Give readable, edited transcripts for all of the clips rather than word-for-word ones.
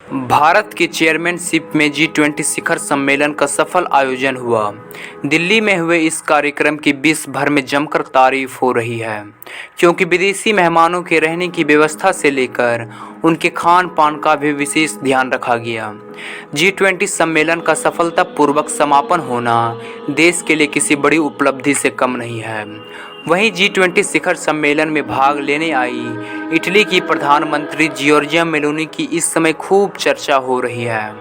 भारत की चेयरमैनशिप में G20 शिखर सम्मेलन का सफल आयोजन हुआ। दिल्ली में हुए इस कार्यक्रम की विश्व भर में जमकर तारीफ हो रही है, क्योंकि विदेशी मेहमानों के रहने की व्यवस्था से लेकर उनके खान पान का भी विशेष ध्यान रखा गया। G20 सम्मेलन का सफलतापूर्वक समापन होना देश के लिए किसी बड़ी उपलब्धि से कम नहीं है। वहीं G20 शिखर सम्मेलन में भाग लेने आई इटली की प्रधानमंत्री जियोर्जिया मेलोनी की इस समय खूब चर्चा हो रही है।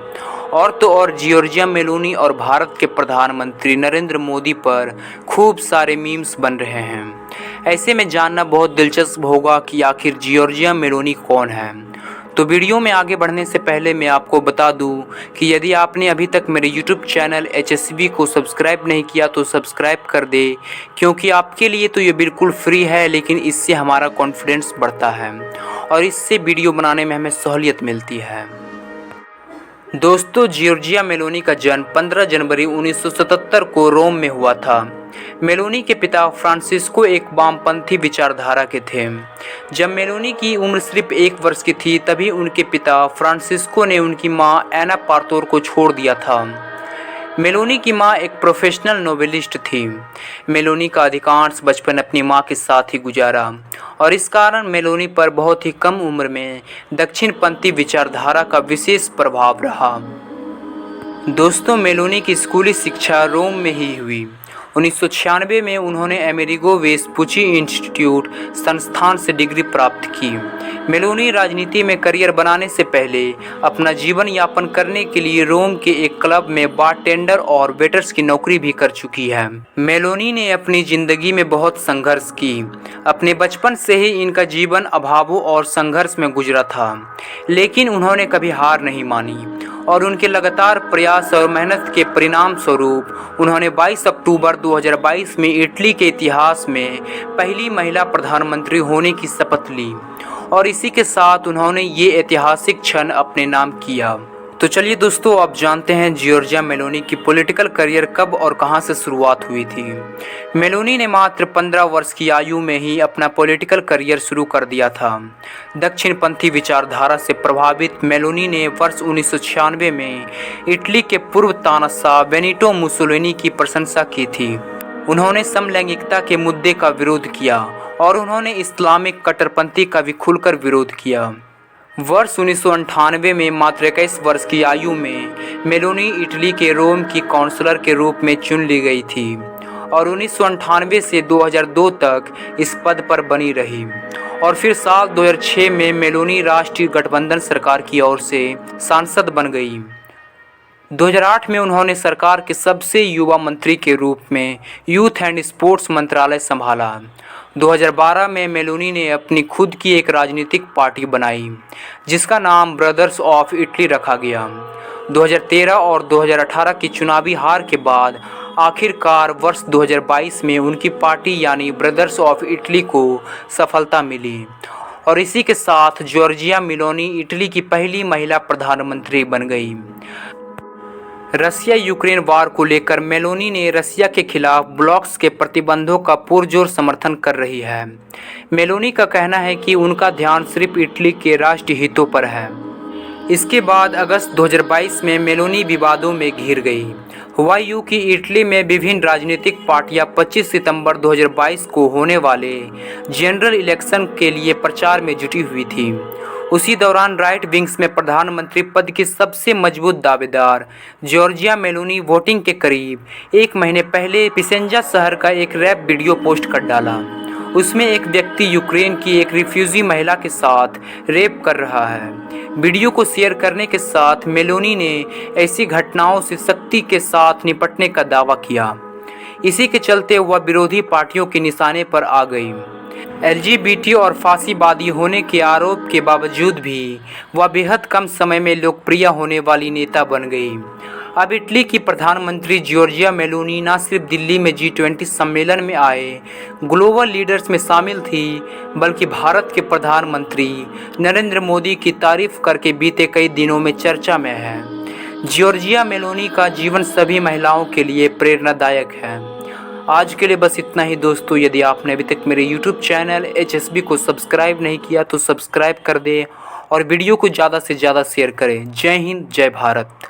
और तो और जियोर्जिया मेलोनी और भारत के प्रधानमंत्री नरेंद्र मोदी पर खूब सारे मीम्स बन रहे हैं। ऐसे में जानना बहुत दिलचस्प होगा कि आखिर जियोर्जिया मेलोनी कौन है। तो वीडियो में आगे बढ़ने से पहले मैं आपको बता दूं कि यदि आपने अभी तक मेरे YouTube चैनल HSB को सब्सक्राइब नहीं किया तो सब्सक्राइब कर दे, क्योंकि आपके लिए तो ये बिल्कुल फ्री है, लेकिन इससे हमारा कॉन्फिडेंस बढ़ता है और इससे वीडियो बनाने में हमें सहूलियत मिलती है। दोस्तों, जियोर्जिया मेलोनी का जन्म 15 जनवरी 1977 को रोम में हुआ था। मेलोनी के पिता फ्रांसिस्को एक वामपंथी विचारधारा के थे। जब मेलोनी की उम्र सिर्फ 1 वर्ष की थी, तभी उनके पिता फ्रांसिस्को ने उनकी मां एना पार्तोर को छोड़ दिया था। मेलोनी की मां एक प्रोफेशनल नोवेलिस्ट थी। मेलोनी का अधिकांश बचपन अपनी मां के साथ ही गुजारा और इस कारण मेलोनी पर बहुत ही कम उम्र में दक्षिणपंथी विचारधारा का विशेष प्रभाव रहा। दोस्तों, मेलोनी की स्कूली शिक्षा रोम में ही हुई। 1996 में उन्होंने अमेरिगो वेस्पुची इंस्टीट्यूट संस्थान से डिग्री प्राप्त की। मेलोनी राजनीति में करियर बनाने से पहले अपना जीवन यापन करने के लिए रोम के एक क्लब में बारटेंडर और वेटर्स की नौकरी भी कर चुकी है। मेलोनी ने अपनी जिंदगी में बहुत संघर्ष की। अपने बचपन से ही इनका जीवन अभावों और संघर्ष में गुजरा था, लेकिन उन्होंने कभी हार नहीं मानी और उनके लगातार प्रयास और मेहनत के परिणाम स्वरूप उन्होंने 22 अक्टूबर 2022 में इटली के इतिहास में पहली महिला प्रधानमंत्री होने की शपथ ली और इसी के साथ उन्होंने ये ऐतिहासिक क्षण अपने नाम किया। तो चलिए दोस्तों, आप जानते हैं जियोर्जिया मेलोनी की पॉलिटिकल करियर कब और कहां से शुरुआत हुई थी। मेलोनी ने मात्र 15 वर्ष की आयु में ही अपना पॉलिटिकल करियर शुरू कर दिया था। दक्षिणपंथी विचारधारा से प्रभावित मेलोनी ने वर्ष 1996 में इटली के पूर्व तानाशाह बेनिटो मुसोलिनी की प्रशंसा की थी। उन्होंने समलैंगिकता के मुद्दे का विरोध किया और उन्होंने इस्लामिक कट्टरपंथी का भी खुलकर विरोध किया। वर्ष 1998 में मात्र 21 वर्ष की आयु में मेलोनी इटली के रोम की काउंसलर के रूप में चुन ली गई थी और 1998 से 2002 तक इस पद पर बनी रही और फिर साल 2006 में मेलोनी राष्ट्रीय गठबंधन सरकार की ओर से सांसद बन गई। 2008 में उन्होंने सरकार के सबसे युवा मंत्री के रूप में यूथ एंड स्पोर्ट्स मंत्रालय संभाला। 2012 में मेलोनी ने अपनी खुद की एक राजनीतिक पार्टी बनाई, जिसका नाम ब्रदर्स ऑफ इटली रखा गया। 2013 और 2018 की चुनावी हार के बाद आखिरकार वर्ष 2022 में उनकी पार्टी यानी ब्रदर्स ऑफ इटली को सफलता मिली और इसी के साथ जियोर्जिया मेलोनी इटली की पहली महिला प्रधानमंत्री बन गई। रसिया यूक्रेन वार को लेकर मेलोनी ने रसिया के खिलाफ ब्लॉक्स के प्रतिबंधों का पुरजोर समर्थन कर रही है। मेलोनी का कहना है कि उनका ध्यान सिर्फ इटली के राष्ट्रीय हितों पर है। इसके बाद अगस्त 2022 में मेलोनी विवादों में घिर गई। हुआ यूं कि इटली में विभिन्न राजनीतिक पार्टियां 25 सितंबर 2022 को होने वाले जनरल इलेक्शन के लिए प्रचार में जुटी हुई थी। उसी दौरान राइट विंग्स में प्रधानमंत्री पद की सबसे मजबूत दावेदार जियोर्जिया मेलोनी वोटिंग के करीब 1 महीने पहले पिसेंजा शहर का एक रैप वीडियो पोस्ट कर डाला। उसमें एक व्यक्ति यूक्रेन की एक रिफ्यूजी महिला के साथ रेप कर रहा है। वीडियो को शेयर करने के साथ मेलोनी ने ऐसी घटनाओं से सख्ती के साथ निपटने का दावा किया। इसी के चलते वह विरोधी पार्टियों के निशाने पर आ गई। LGBT और फांसीवादी होने के आरोप के बावजूद भी वह बेहद कम समय में लोकप्रिय होने वाली नेता बन गई। अब इटली की प्रधानमंत्री जियोर्जिया मेलोनी न सिर्फ दिल्ली में G20 सम्मेलन में आए ग्लोबल लीडर्स में शामिल थी, बल्कि भारत के प्रधानमंत्री नरेंद्र मोदी की तारीफ करके बीते कई दिनों में चर्चा में है। जियोर्जिया मेलोनी का जीवन सभी महिलाओं के लिए प्रेरणादायक है। आज के लिए बस इतना ही दोस्तों। यदि आपने अभी तक मेरे YouTube चैनल HSB को सब्सक्राइब नहीं किया तो सब्सक्राइब कर दें और वीडियो को ज़्यादा से ज़्यादा शेयर करें। जय हिंद, जय भारत।